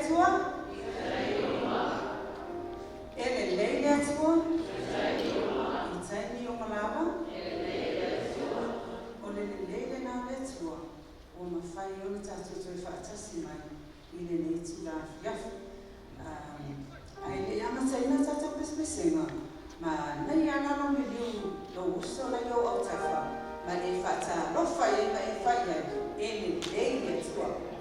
atua. Ele leile atua. I taini o malava. O le leile na le atua. O mawhai o le tātou toi whaatasi mai. I le nei tu la fiafu. Ai le amataina tātou pespesenga. Ma nei anano me liu lo uso la yo au tafa. Ma le whata lofa e mai whaia. E le leile atua.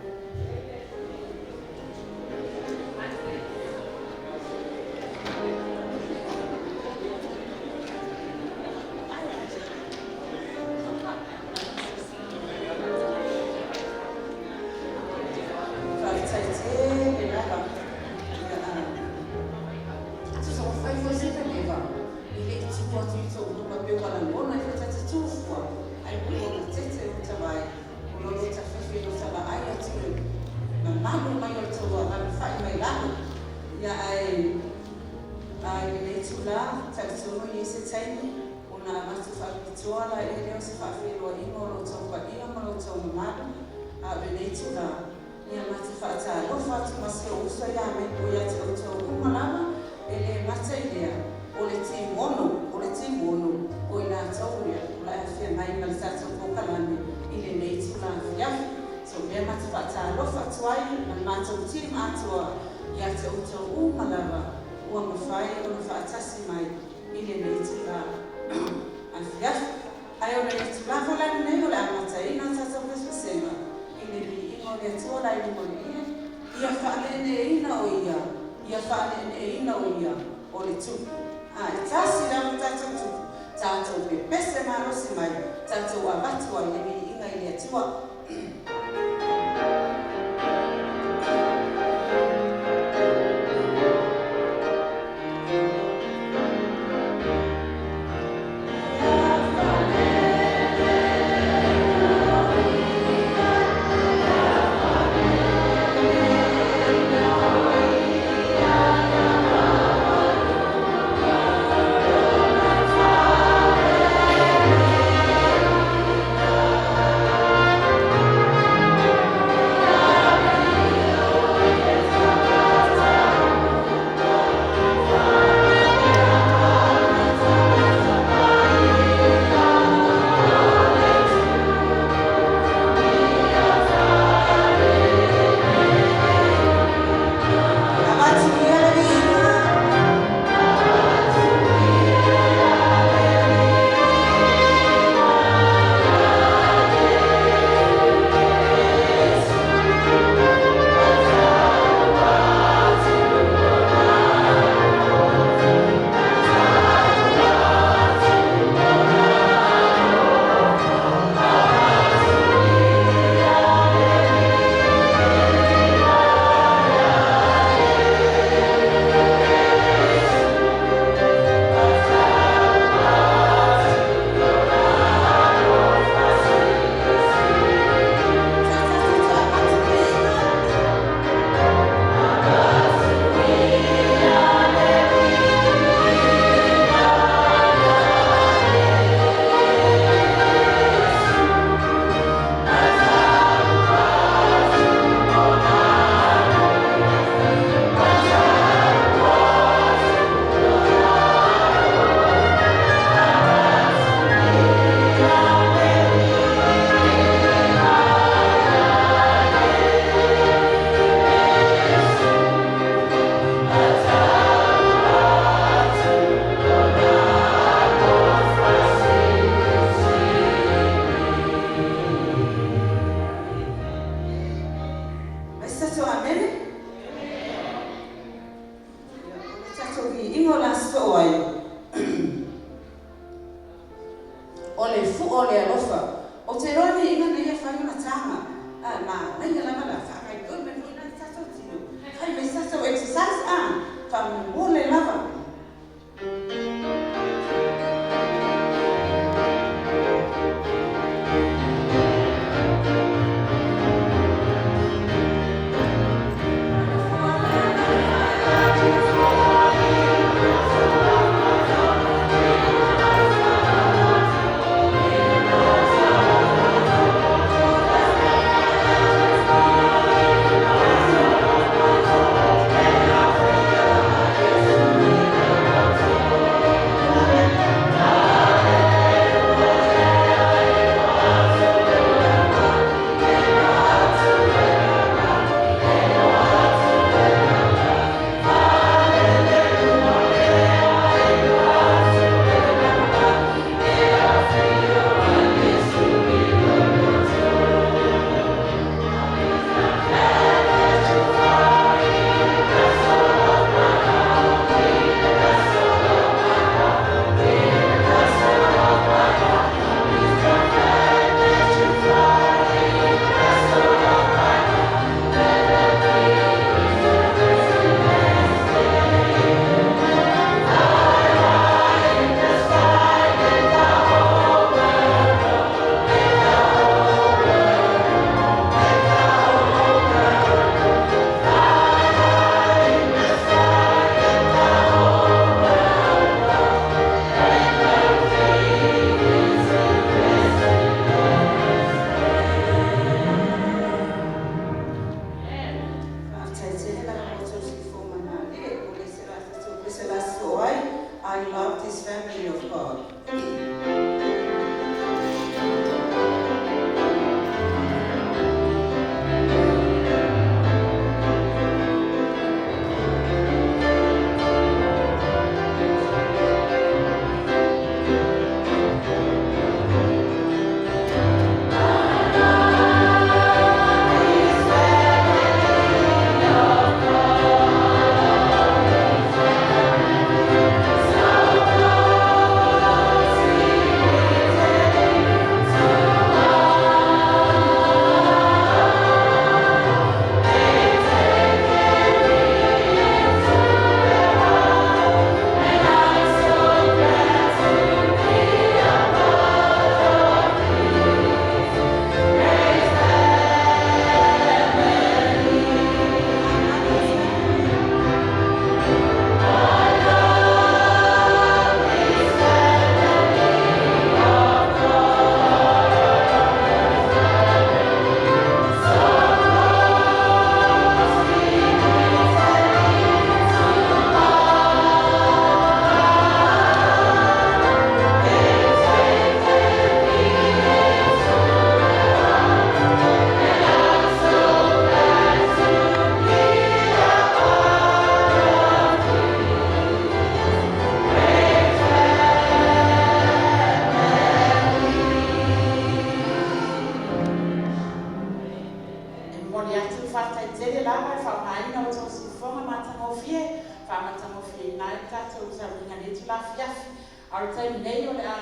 mori atu whātai tere lawa e whamaina o tau sifonga matangofie whamatangofie nai tātou sa winga netu la fiafi au taimi nei o le a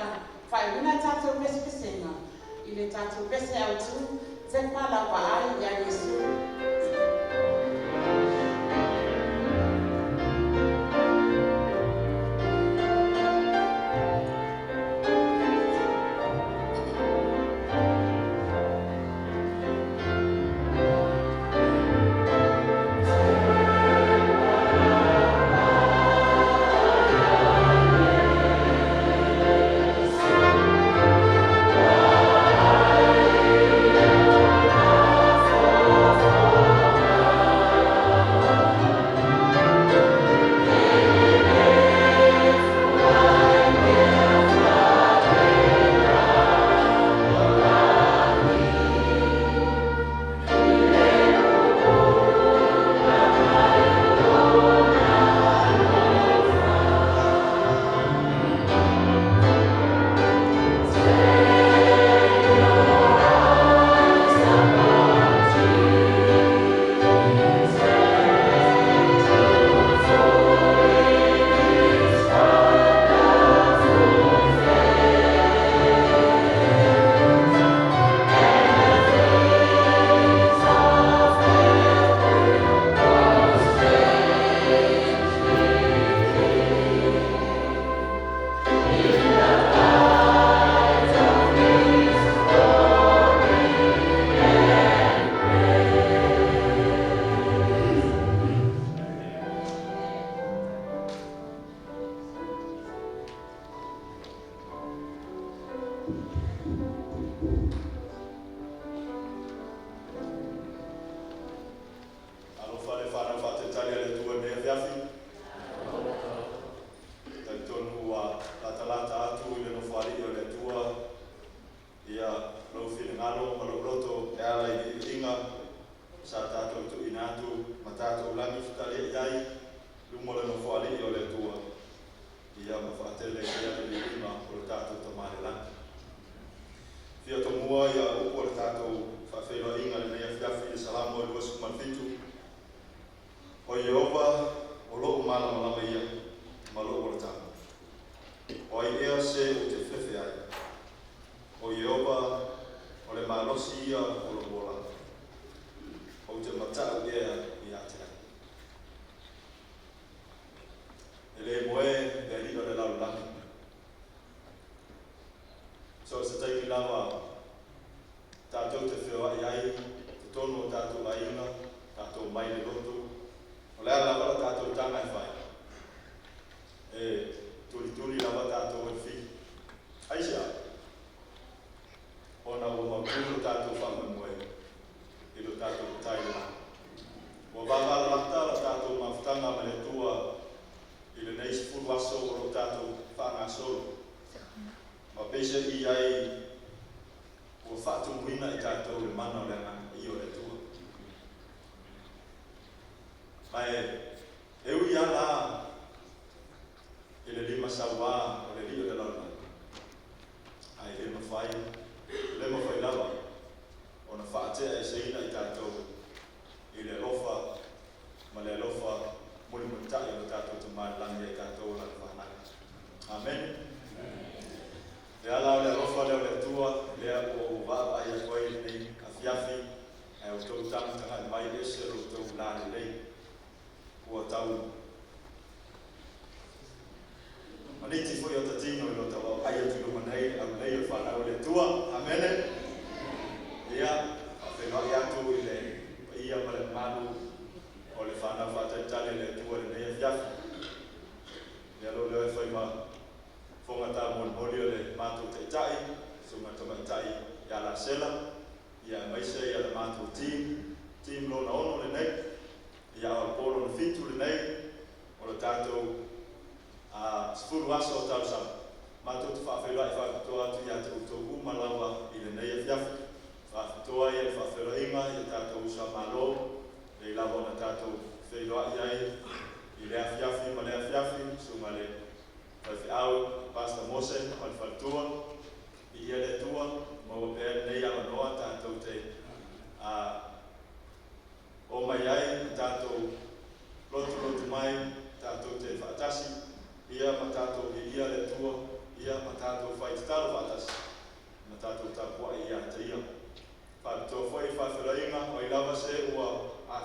whaewina tātou pese-pesenga i le tātou pese au tu te pala pa ai ia Yesu.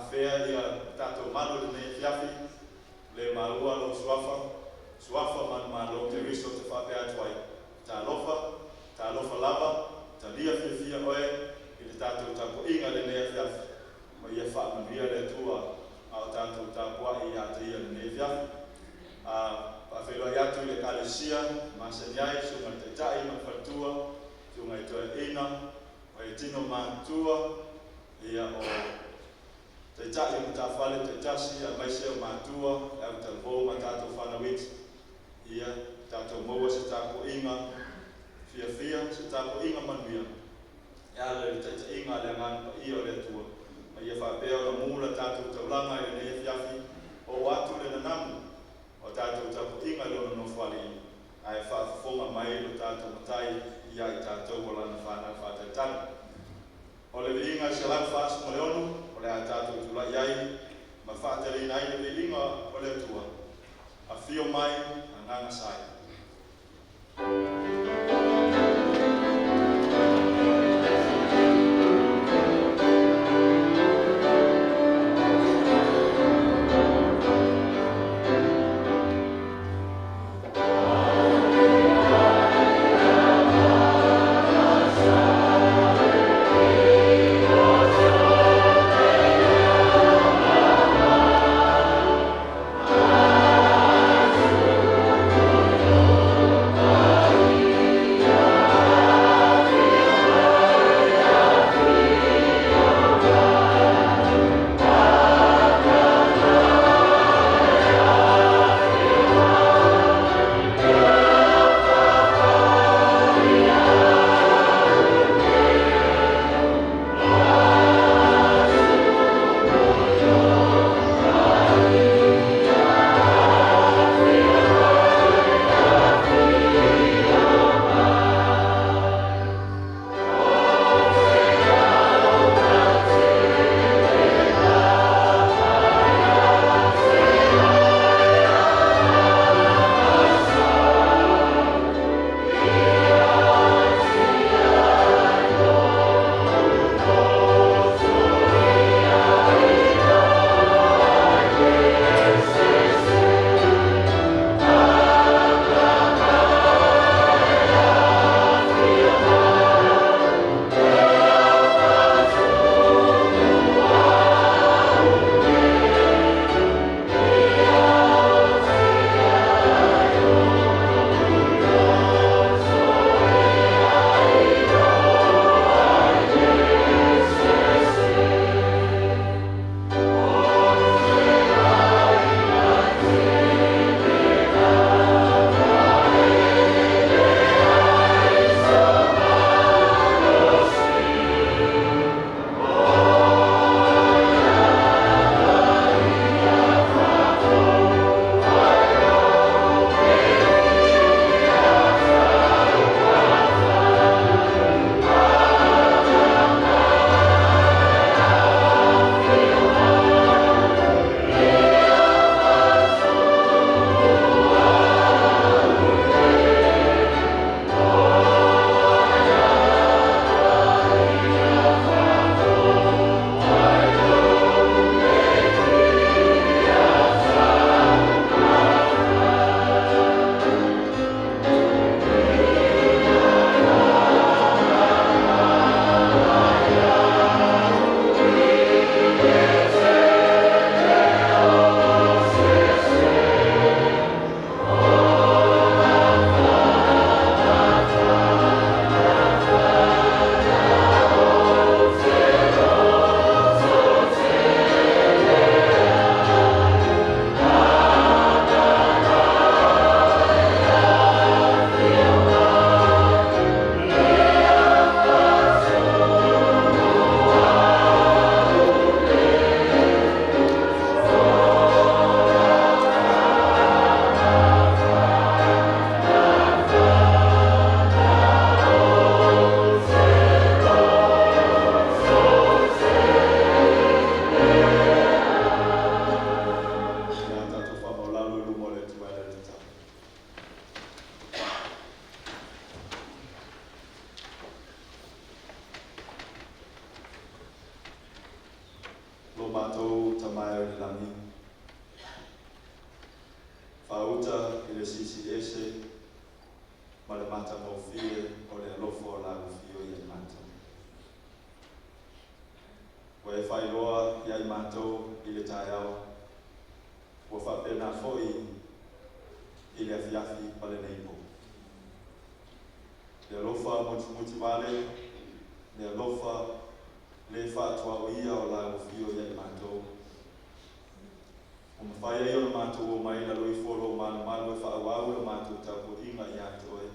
Mafea ia tato malo le ne fiafi, le maua lo suafa man lo te riso te whape atuai. Ta lofa lava, ta lia fia oe, i le tato tapo inga le ne fiafi. Ma ia whaamanuia le tua, au tato tapua i ata ia le ne fiafi. Pa whelua iatu i le kalesia, masaniai, sunga te tai ma whatua, sunga i toe ina, o e tino mātua, ia o te tai o ta whale te tasi, a maise o mātua, au ta vō ma tātou whanawit, ia tātou maua se tāko inga, fia, se tāko inga manuia. Ia le te inga le ngāna pa ia o le tua, ma ia whapea o na mūla tātou taulanga i le ne fiafi, o watu le nanamu, o tātou tāko inga le ono no whali, ai whaafonga mai o tātou matai, ia i tātou o lana whana whātai tana. O le viinga se lau whaasu mo le onu, o le a tātou tula iai, ma whaatari nai le viinga o le tua, a whio mai a nganga sai. mātou tamai o le lami. Whauta i le sisi ese, ma le mata maufie o le alofo o la ufio i mātou. Wa e whailoa i ai mātou i le tai au, wa whapena foi i le afiafi pa le neipo. Le alofa muti wale, le alofa le whaatua o ia o la ufio i ai mātou. O mawhai ai o le mātou o mai na loi wholo manu manu e whaawau le mātou taupo inga i atoe.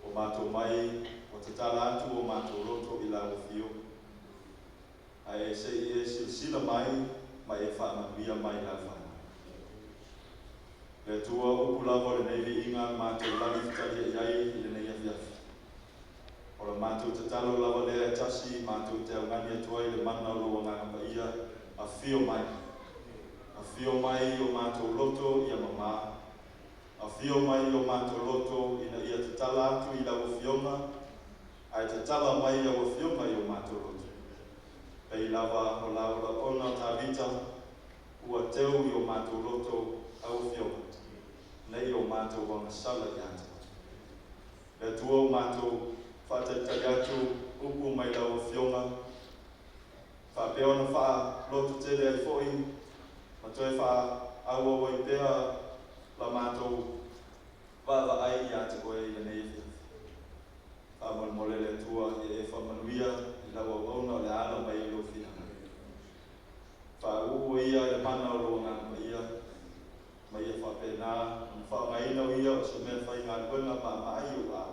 O mātou mai, o te tala atu o mātou roto i la ufio. Ai e sila mai, mai e whaamanuia mai la whana. Le tua upu lava le nei inga mātou lani whitaria i ai i le nei afiafi. O le mātou te talo lava lea e tasi, mātou te aungani atua i le mana o loa nganga pa ia, a fio mai. A fio mai o mātou loto i a mama. A fio mai o mātou loto i na ia te tala atu i la wafionga, ai te tala mai a wafionga i o mātou loto. Pei lava o laura ona ta vita, ua teu i o mātou loto au wafionga. Nei o mātou wanga sala i atu. Le tua o mātou whātaitari atu upu mai lau wafionga. Whapeona wha loto tele ai foi, ma toi wha aua wai pēa la mātou wāwa ai i atu koe i nei whia. Wha mole le tua e whamanuia i lau auna le ala mai i lo whia. Wha ua ia e mana o lo nganga ia, mai e whapena, whaamaina o ia o se mea whai ngā ruenga mai o a.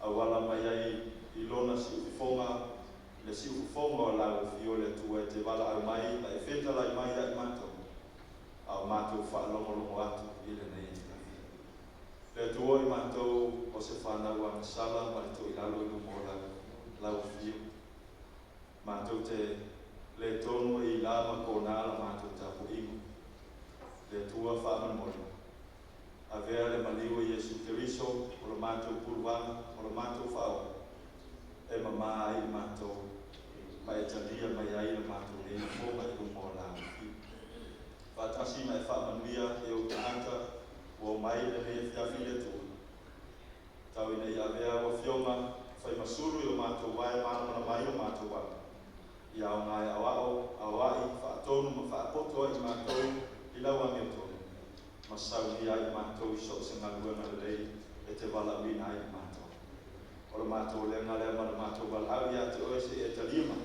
Awala mai ai i lona si uwhifonga, le si uwhifonga o lau whio le tua e te wala au mai, ma e whetala i mai ai mātou. Au mātou whaalongolongo atu i le nei te kawhi. Le tua i mātou o se whanau ang sala, ma le to i lalo i lumo lau whio. Mātou te le tono i lama kōnala mātou tapu ingo. Le tua whaaman mori. A vea le maliwa Yesu Keriso, o le mātou puruanga, o le mātou whao. E mama ai mātou, ma e talia mai ai le mātou le fonga i lumo o la whio. Whatasi mai whaamanuia e o te anta, o mai le mea whiawhi le tua. Tau ina i a vea o whionga, whai masuru i o mātou wai mana mai o mātou wai. I au ngai au ai, whaatonu ma whaapoto ai mātou, i lau angi o tonu. Masau ni ai mātou i sok se ngaluanga le lei, e te wala wina ai mātou. O le mātou le ngale mana mātou wala au ia te oese e te lima.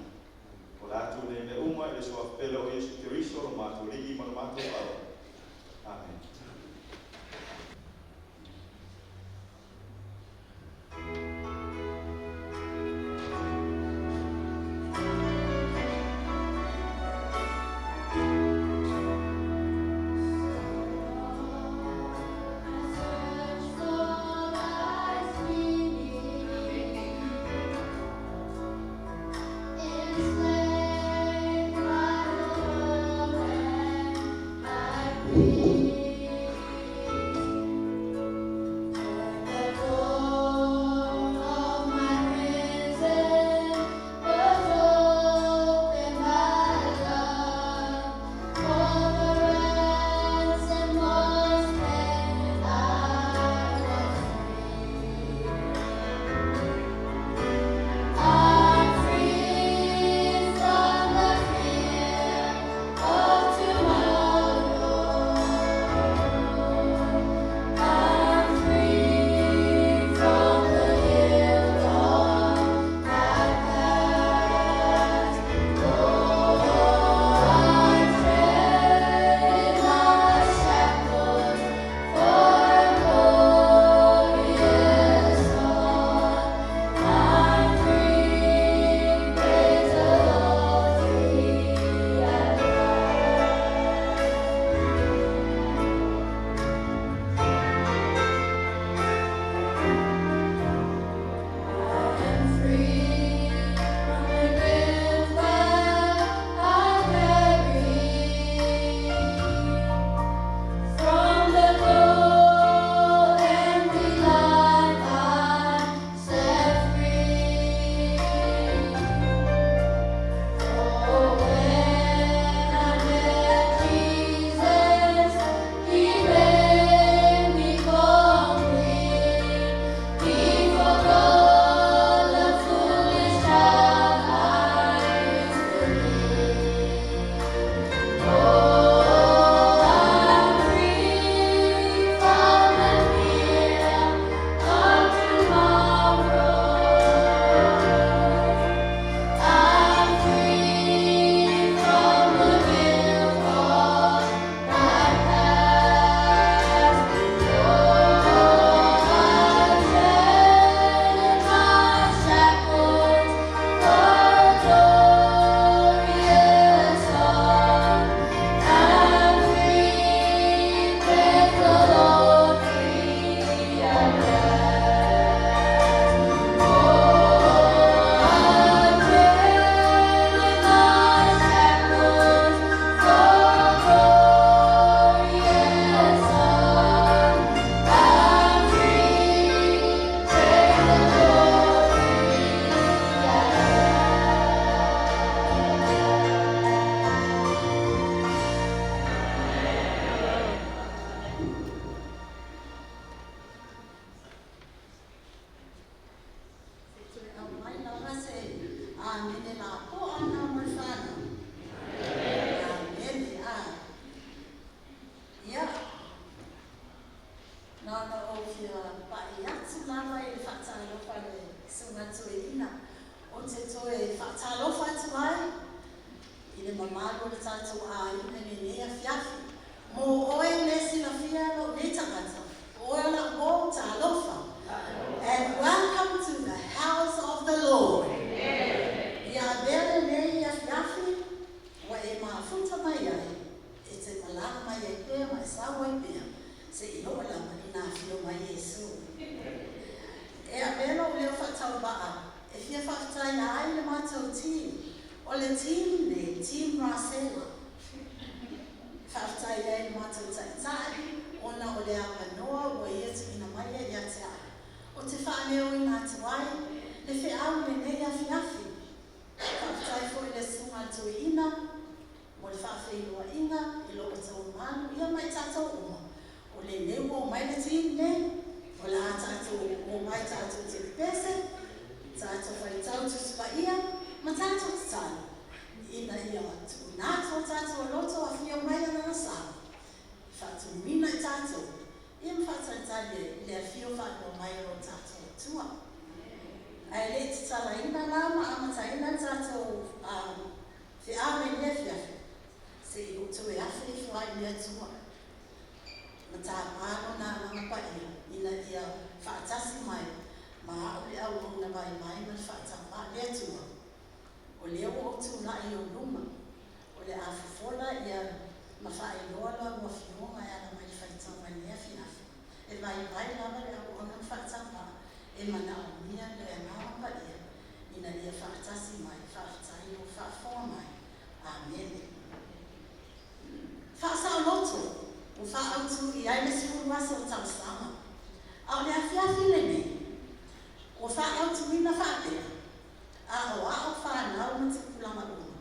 O le atu ne me uma e le soa pele o Yesu Keriso, o mātou li i mana mātou wala. Amen. malo le tātou a ina nea fiafi. Mo oe le sila fialo le tangata. Oe la mo ta alofa. And welcome to the house of the Lord. Ia vele le ia fiafi. Wa e maafuta mai ai. E te malanga mai e pia mai sawa e pia. Se ilo la manina fio mai Yesu. E a velo leo whatau baa. E fia whaktai ai le mātou team. O le team le, Team Rasela. Whaktai ai le mātou taitai. Ona o le apanoa o ia te ina mai e ia te ai. O te whaaneo i nā te wai. Le whi au le nei a fiafi. Whaktai fo i le sunga tu ina. Mo le whawhi lua inga. I lo o tau manu. Ia mai tātou uma. O le neu o mai le team ne. O le a tātou o mai tātou te pese. Tātou whai tau tu spa ia. Ma tātou te tāna. Ina ia atu. Nā tō tātou loto a whio mai ana sa. Whātu mina i tātou. Ia mwhātai tāle le a whio whātua mai o tātou tua. Ai le te tala ina lama amata ina tātou te awe le whiafi. Se i utu e awhi i whiwai le tua. Ma tā māno nā mga pa ia. Ina ia whaatasi mai. Ma au le au hona mai mai ma whaatama le tua. O leo o tu la i o luma. O le awhifola ia ma whae loala ua whionga e ana mai whaitama lea whiafi. E vai lama le au hona whaatama. E mana o mia le angawa pa ia. Ina ia whaatasi mai, whaatai o whaafoa mai. Amen. Whaasa o loto. O whaautu i aile sikuru wasa o tausama. Au le awhiafi le nei. O whaautu mina whaapea. A o whanau na te kulama uma.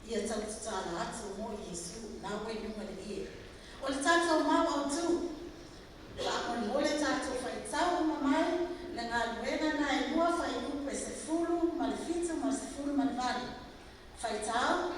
Ia tau tutala atu mo Yesu na ue nunga le ie. O le tātou mau au tu. Whaamoni o le tātou whai tau mamai le ngā luena na e mua whai upe se fulu ma le fitu ma se fulu ma le vali. Whai tau?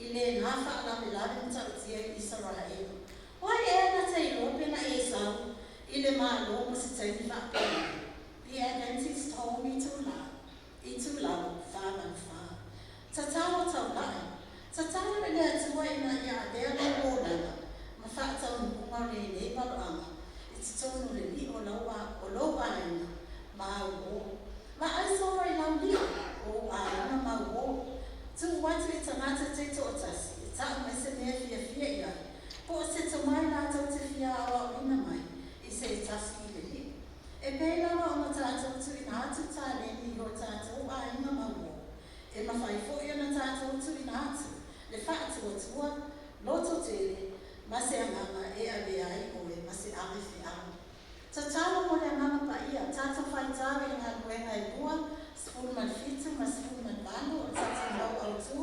I le le atua ina ia lea la wōlana, ma whaatau ni kunga nei maroanga, I te tonu le li o lau aina, ma au o. Ma aisora I lau li o aina ma au o. Tu watu I tangata te tōtasi, I tau mai se mea fia ia. Po o se tamai nā tau te fia awa ina mai, I se tasi I le li. E pēna wa o na tātou tu ina atu tā leni I o tātou aina ma au o. E mawhai fo I o na tātou tu ina atu. Le whaatu o tua, loto tele, ma se anganga e ai oe, ma se ame fi amu. Ta tālo mo le anganga pa ia, tātou whai tāwe I ngā kuenga I bua, spulu man fitu, ma spulu man banu, o tātou mau au tū.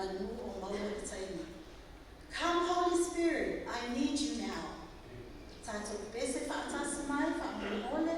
manu o maua le taina. Come, Holy Spirit, I need you now. Tato pese whaatasi mai, whaamole.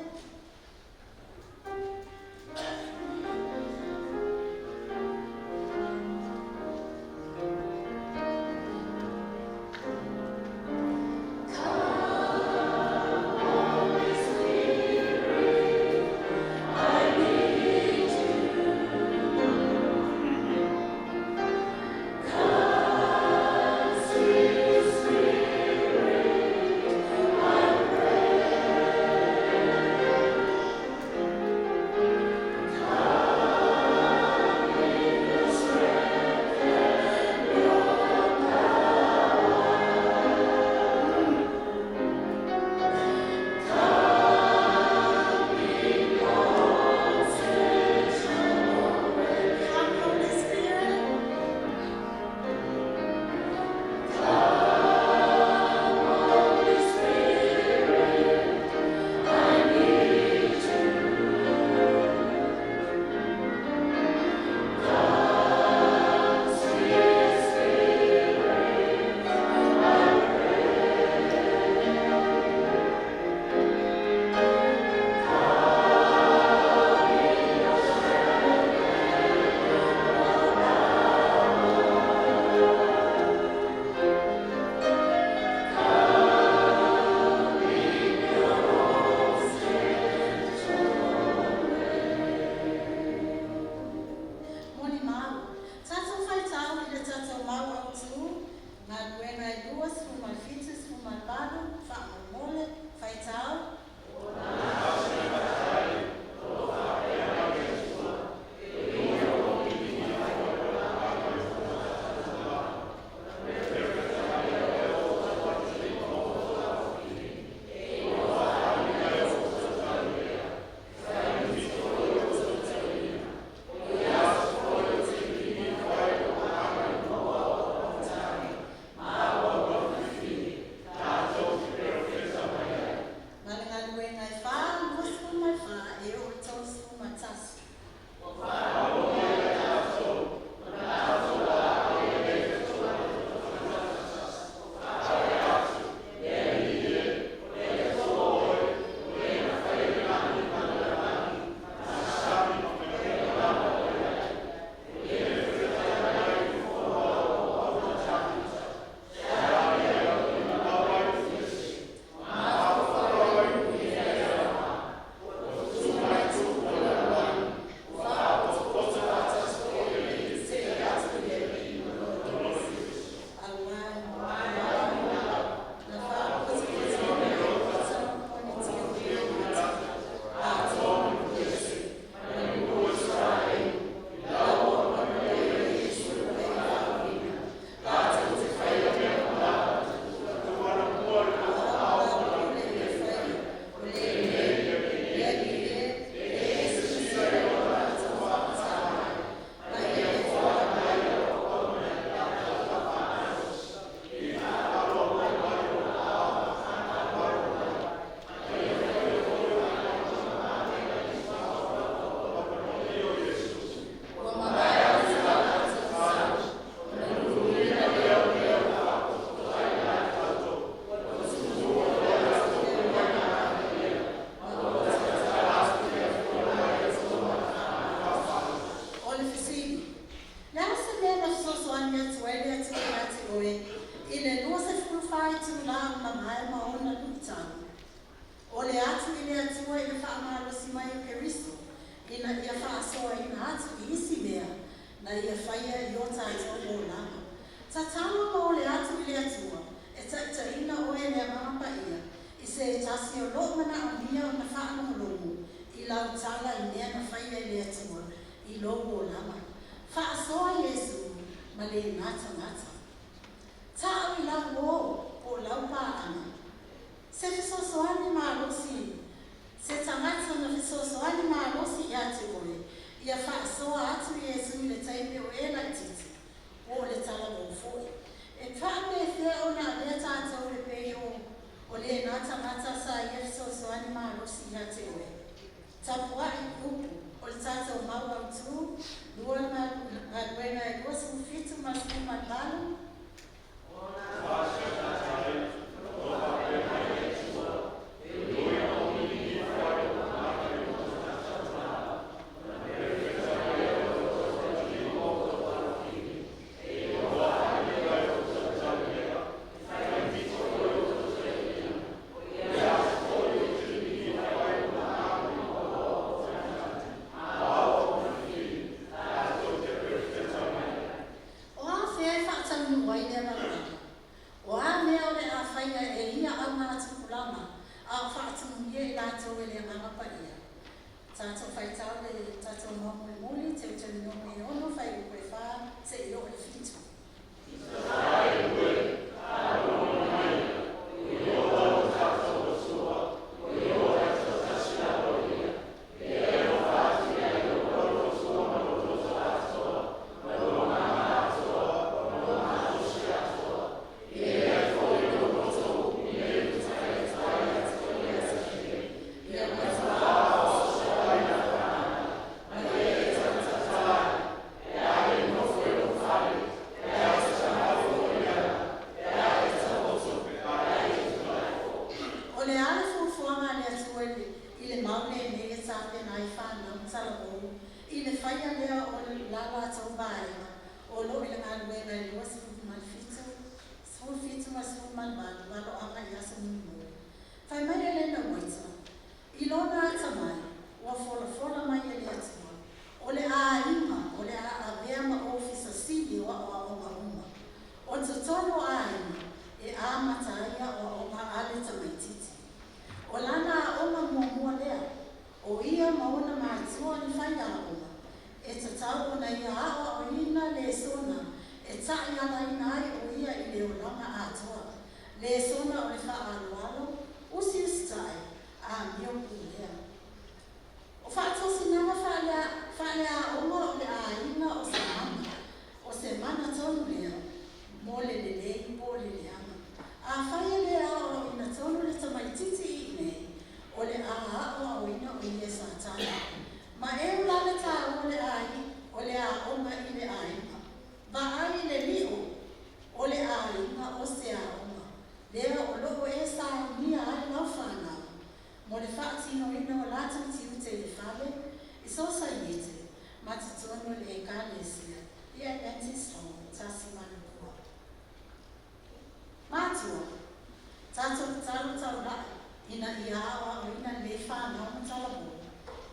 Tapuai kupu, o le tātou mau au tū, lua na buena e lua su fitu mas o lo ile ngā luenga i lua sifu malfitu, sifu fitu ma sifu malmanu, walo aka i asa munu. Whai mai e lena waita, i lona ata mai, ua fola mai e le atua, o le a inga, o le a avea ma ofisa sili wa o a onga uma. O te tono a inga, e a mataia o a onga ale tamaititi. O lana a onga mua lea, o ia mauna maatua ni whai a onga. E te tau o na ia awa o ina le sona, e tai ala ina ai o ia i le olanga atua. Le sona o le wha alualo, usi ustai, a mio pulea. O whaatosi nama whale a onga o le a ina o se mana, o se mana tonu lea, mo le lei, mo le leanga. A whaia le a o ina tonu le tamaititi i nei, o le a o ina o ia sa tana. Ma e ulana tā o le ai, o le a onga i le a inga. Ma ai le lio, o le a inga o se a onga. Lea o loko e sa mia ai lau whanau. Mo le whaatino ina o lata tiu te le whale, i so sa iete, ma te tono le e kālesia, i a anti-strong, tasi manukua. Mātua, tātou tau rai, ina i awa o ina le whanau ma talabo.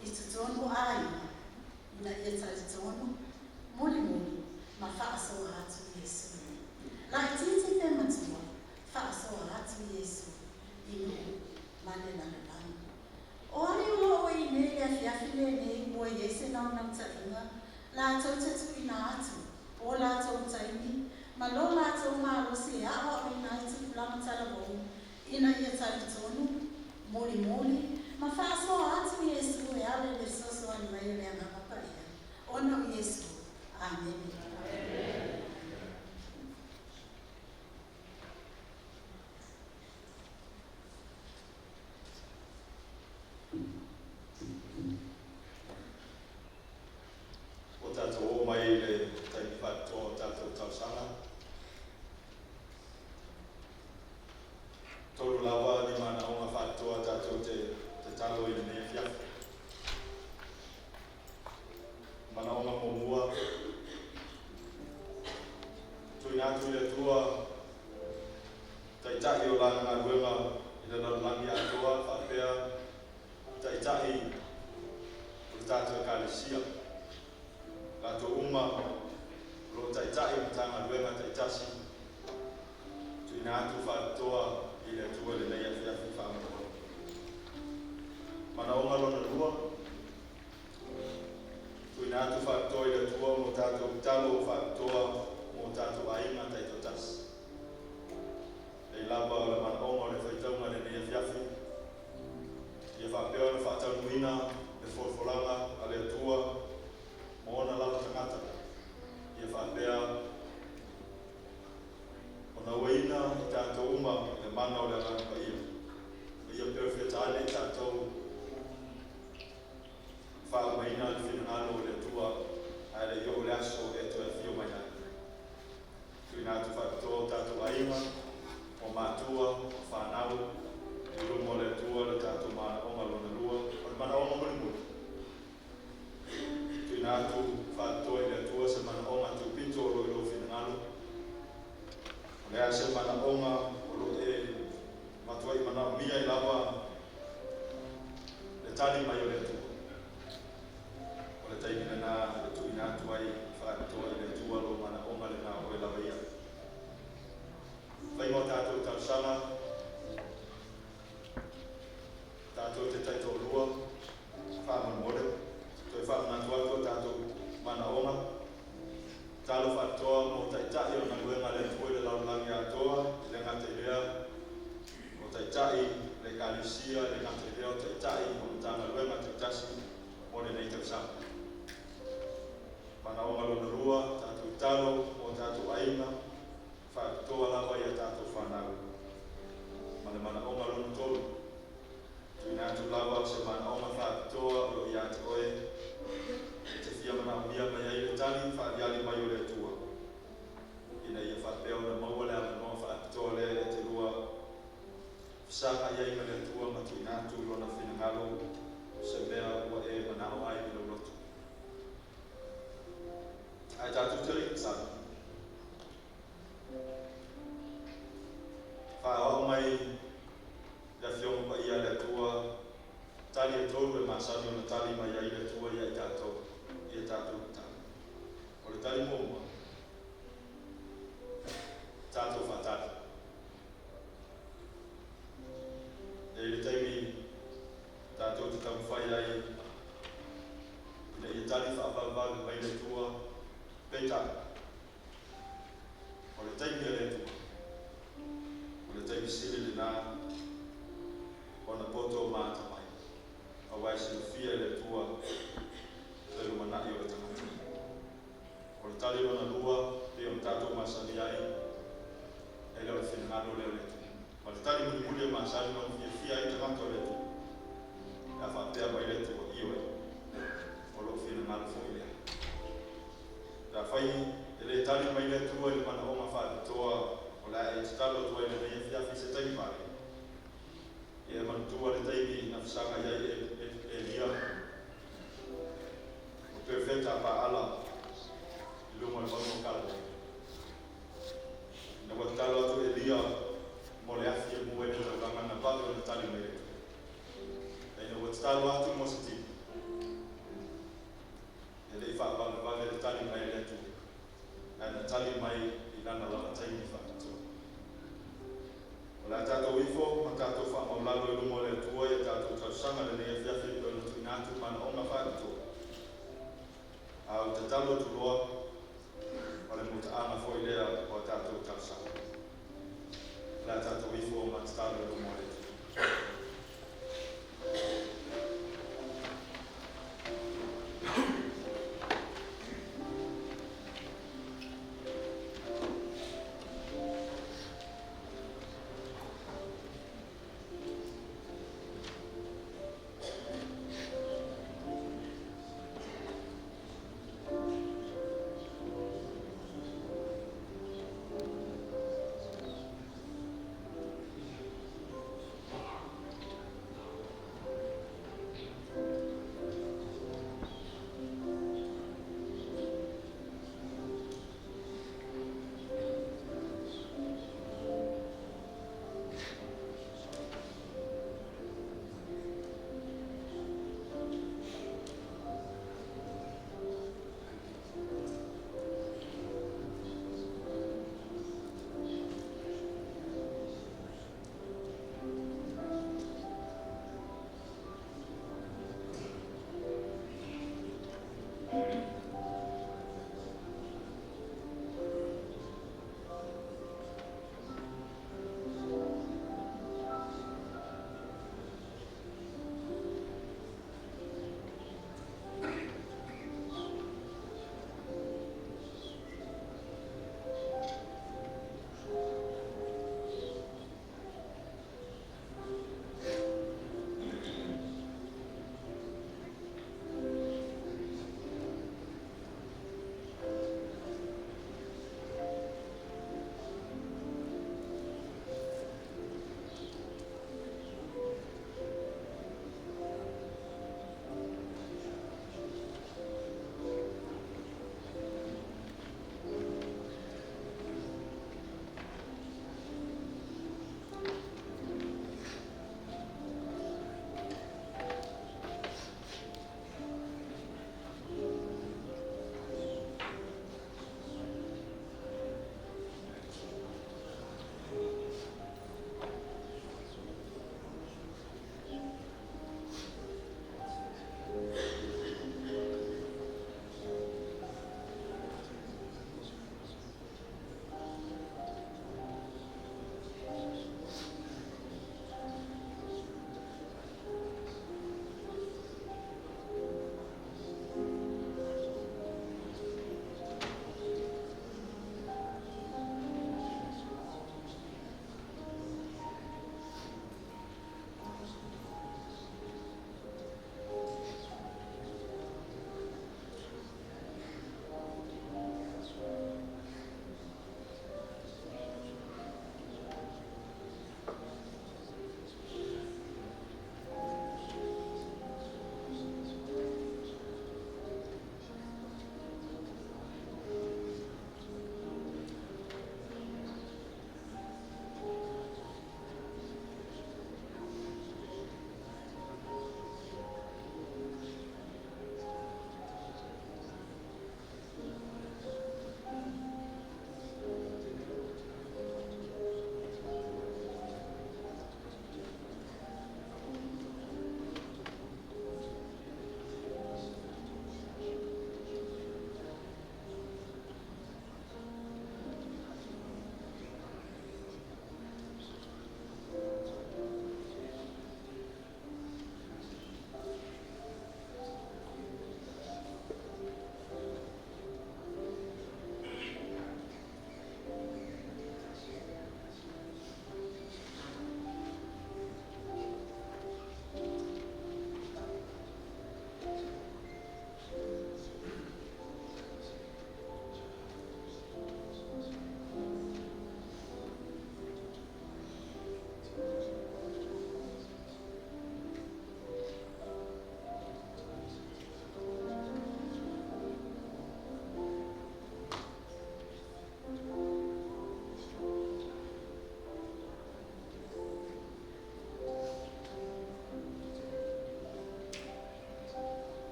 I te tono aina, ina ia tari tono, muli, ma whaasoa atu Yesu. La i titi te matua, whaasoa atu Yesu, inu, mane lana lana. O ani ua o i nei a fiafile nei ua Yesu nau nau tainga, la tau tatu ina atu, o la tau taini, ma lo la tau maro se awa o ina atu lama talabo, ina ia tari tono, muli, ma whaasoa atu Yesu e ale le soso ani mai o le angapapaia. Ono Yesu. Amen. O tātou o mai le taimi whātoa o tātou tausanga. Tolu lawa ni mana o ngā whātoa tātou te talo i nei fiafu. Mana o ngā momua. Tui nātu i le tua. Taitahi o lana ngā ruenga i le langi atua, whapea. Taitahi o tātou kālesia. Tātou uma, lo taitahi o tā ngā ruenga taitasi. Tui nātu whātoa i le tua le nei fiafu whāmoa. Mana o ngalona lua, tui nātu whātoa i le tua mo tātou talo whātoa mo tātou ainga taito tas. Ei lapa o le mana onga le whaitaunga le nei fiafi. Ia whapea na whātaunuina le wholwholanga a le tua mo ona lava tangata. Ia whapea o na waina i tātou uma le mana o le rangpa ia. Ia perfect ale tātou wha maina le whinangalo o le tua a le iho le aso e to e whio mai nai. Tui nātu whakatoa tātou ainga o mātua, o whanau, i rumo le tua le tātou mana onga lona lua, o le mana onga murimu. Tui nātu whakatoa i le tua se mana onga tu pito o lo whinangalo. O le ase mana onga o lo e matua i mana mia i lava le tani mai o le tua. O le taimina nā le tui nātu ai whakatoa i le tua lo mana onga le nā o e lawa ia. Whaingo tātou tausanga, tātou te taito lua, whāman mole, toi whaamatu atua tātou mana onga, tālo whakatoa mo taitai o na luenga le tue le laulangi atoa, le ngate lea, o taitai le kālesia, le ngate lea o taitai o tanga luenga taitasi, o le nei tausanga. Mana onga lona rua, tātou talo o tātou ainga, whakatoa lawa ia tātou whanau. Mana onga lona tolu. Tui nātu lawa se mana onga whakatoa o ia te oe. Te whia mana mia mai ai le tani, whaaliali mai o le tua. Ina ia whapea o na maua le amanoa whakatoa le e te rua. Sanga ia ima le tua ma tui nātu lona whinangalo. Se mea ua e manao ai i lo rotu. ai tātou te rei sana. Whaao mai ia whiongo pa ia le tua tali e tolu e masani o na tali mai ai le tua ia i tātou tali. O le tali mōmua tātou whatari. E le taimi tātou te tamu whai ai ina i tali whaapalvalu mai le tua peitari. O le taimi e le tua. O le taimi sili le nā o na poto māta mai. A wai sila fia le tua te lumanai o le tangata. O le tali o na lua pe o tātou masani ai e leo le whinangano leo le tua. O le tali muli muli e masani o fia ai tangata o le tua. Ia whapea mai le tua iwe. O lo whinangano fo i lea. Ia whai e le tali mai le tua e le mana o mawhapitoa o la e talo tua i le nei fiafi se taimi pare. E mantua le taimi na fisanga iai e lia. O perfecta pa ala i lunga le wano kala. Na watalo atu e lia mo le afi e muwe ni tauranga na pato le tali mai le. E na watalo atu mo se tini. E le i whaapanga le tali mai le tu. E na tali mai i nana lava taimi whakatua. La tātou ifo, ma tātou whaamaulalo e lumo le tua e tātou tausanga le nea whiawhi o le tuinatu mana o ma whakatua. Au te talo tu loa, o le muta ana fo i lea o tātou tausanga. La tātou ifo, ma tātou e lumo le tua.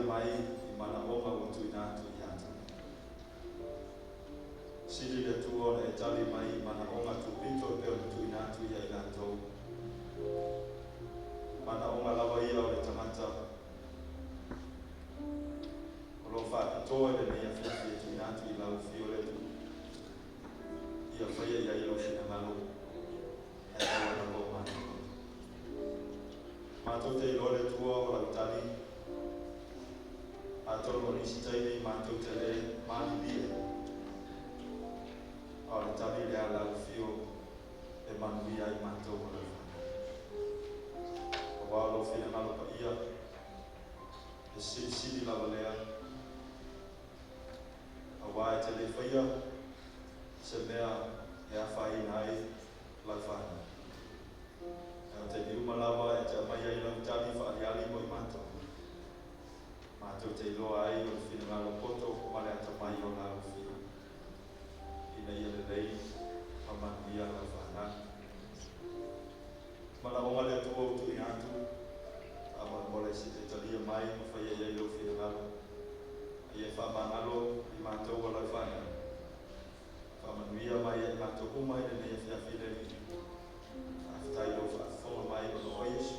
mai I mana onga utu inatu iatu. Sili le tuo e tali mai mana onga tu pito pe utu inatu ia inato. Mana onga lawa ia o le tamata. Olo wha itoa le mea whiawhi e tu inatu I lau fio le tu. Ia whaia ia ilo whina malo. E awa na lo mana. Mātou te ilo le tua o lau tali. A tolo nisi taile mātou te le mani lia. A le tali le ala u fio e manuia I mātou o lau whana. O wālo whina malo pa ia. E siri lava lea. A wā e te le whaia. Se mea e a whai nai lau whana. E o te liuma lava e te amai ai lau tali whaariali mo I mātou. Mātou te iloa ai o whina ngalo poto o male ata mai o lau whina. Ina ia le lei, a manuia lau whana. Mana onga le tua utu I atu, a mole si te talia mai o whaia ia ilo whina ngalo. Ia whamangalo I mātou o lau whana. Whamanuia mai e mātou umai le nei a whiawhine ni. A whatailo whaafona mai o no Yesu.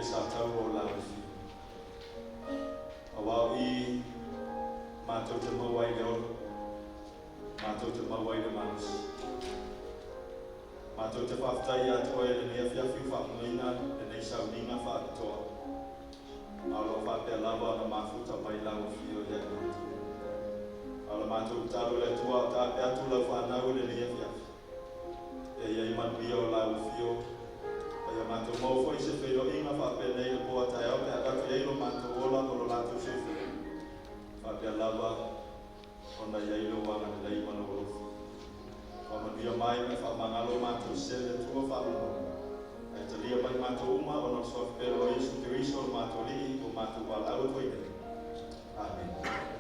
sa tau o la ufi. Awau I mātou te mawai le oro, mātou te mawai le manus. Mātou te whaftai atua e le mea whiawhi whakungaina e nei sauninga whaatoa. Alo whapea lava na mafuta mai lau whio ia mātou. Alo mātou taro le tua ta pe atu lau whanau le mea whiawhi. E iei manuia o lau whio. Ia mātou mau foi se whiro inga whapea nei le poa tai au pe akatu eilo mātou ola polo lātou se whiro. Whapea lava ona eilo wanga le imana olofu. Whamanuia mai me whamangalo mātou se le tua whamangalo. E te lia mai mātou uma ona soa pero Jesu Kiriso mātou li o mātou walau koine. Amen.